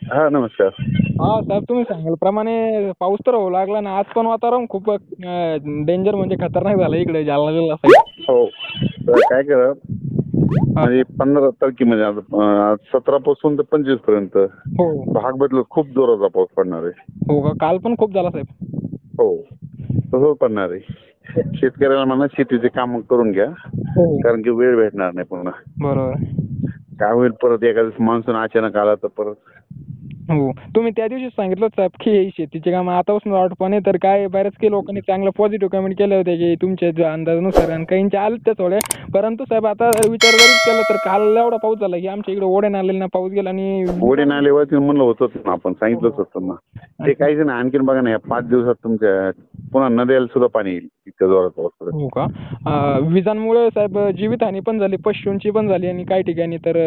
हा, नमस्कार. हा साहेब, तुम्ही सांगितल्याप्रमाणे पाऊस तर होऊ लागला ना. आज पण वातावरण खूप डेंजर म्हणजे खतरनाक झालं इकडे जालना जिल्हा साईड. हो, तर काय करा, हा म्हणजे 15 तारखेमध्ये आता 17 पासून तर 25 पर्यंत हो भाग बदलत खूप जोराचा पाऊस पडणार आहे. हो का? काल पण खूप झाला साहेब. हो, तसंच पडणार आहे. शेतकऱ्याला म्हणा शेतीचे काम करून घ्या, हो कारण की वेळ भेटणार नाही पुन्हा. बरोबर. काय होईल, परत एखाद्या मान्सून अचानक आला तर परत. हो, तुम्ही त्या दिवशी सांगितलं साहेब की हे शेतीचे काम आतापासून वाट पाहणे, तर काय बऱ्याच काही लोकांनी चांगलं पॉझिटिव्ह कमेंट केले होते की तुमच्या अंदाजानुसार, आणि काहींच्या आले त्या थोड्या. परंतु साहेब आता विचार जरी केला तर काल एवढा पाऊस झाला की आमच्या इकडे ओढ्या नाल्यांना पाऊस गेला आणि ओढे नालेवरती म्हणलं होतंच ना, आपण सांगितलंच हो. होतं ना. ते काहीच नाही. आणखीन बघा ना, या 5 दिवसात तुमच्या पुन्हा नद्याला सुद्धा पाणी येईल, इतक्या जोरात पाऊस पडेल. हो का? विजांमुळे साहेब जीवितहानी पण झाली, पशूंची पण झाली, आणि काही ठिकाणी तर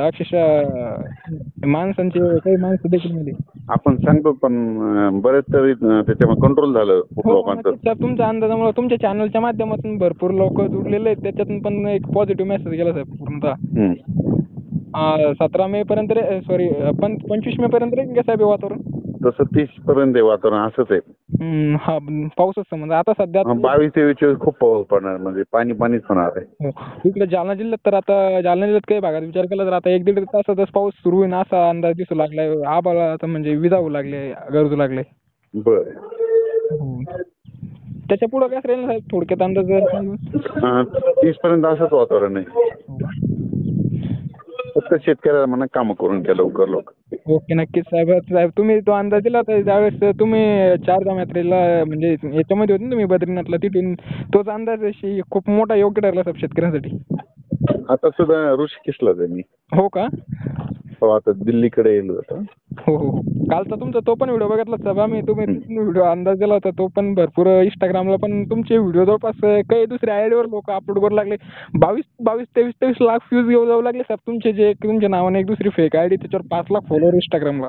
अक्षरशः माणसांचे काही माणसं देखील मेली. आपण सांगतो पण बरेच तरी त्याच्यामध्ये कंट्रोल झालं खूप हो, लोकांचं. नक्कीच साहेब. तुमच्या अंदाजामुळे तुमच्या चॅनलच्या माध्यमातून भरपूर लोक जुडलेले आहेत. त्याच्यातून पण एक पॉझिटिव्ह मेसेज गेला साहेब पूर्णतः. हम्म. 17 मे पर्यंत सॉरी 25 मे पर्यंत राहील का साहेब हे वातावरण? तसं 30 पर्यंत आहे वातावरण, असंच आहे. हा, पाऊसच समजा आता सध्या. 22-23 खूप पाऊस पडणार, म्हणजे पाणीच होणार आहे. हो. इकडे जालना जिल्ह्यात तर आता जालना जिल्ह्यात काही भागात विचार केला तर आता 1-1.5 तासातच पाऊस सुरू होईल असा अंदाज दिसू लागलाय. आभाळ आता म्हणजे विजा होऊ लागले, गरजू लागले. बर. हो. त्याच्या पुढे काय राहील साहेब, थोडक्यात अंदाज जर सांगू? 30 पर्यंत असंच वातावरण आहे. हो का? फक्त शेतकऱ्याला म्हणा कामं करून घ्या लवकर. ओके, नक्कीच साहेब. साहेब, तुम्ही तो अंदाज दिला होता त्यावेळेस तुम्ही चारधाम यात्रेला म्हणजे याच्यामध्ये होते ना तुम्ही, बद्रीनाथला, तिथून तोच अंदाज खूप मोठा योग्य ठरला साहेब शेतकऱ्यांसाठी. आता सुद्धा ऋषिकेशलाच आहे मी. हो का? हो, आता दिल्लीकडे येईल आता. हो हो हो. कालचा तुमचा तो पण व्हिडिओ बघितला साहेब आम्ही. तुम्ही व्हिडिओ अंदाज दिला होता तो पण भरपूर इंस्टाग्रामला पण तुमचे व्हिडिओ जवळपास काही दुसऱ्या आयडीवर लोक अपलोड करू लागले. 23 लाख व्ह्यूज घेऊ जाऊ लागले साहेब तुमचे, जे तुमच्या नावाने एक दुसरी फेक आयडी, त्याच्यावर 5 लाख फॉलोअर इंस्टाग्रामला.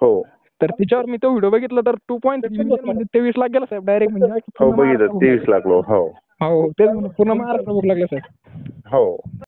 हो तर तिच्यावर मी तो व्हिडिओ बघितला तर 2.3 मिलियन म्हणजे 23 लाख गेला साहेब डायरेक्ट, म्हणजे हो, पूर्ण बघितलं महाराष्ट्र बघू 23 लागला. लाख लोक. हो हो हो, तेच म्हणजे पूर्ण महाराष्ट्र बघू लागला साहेब. हो.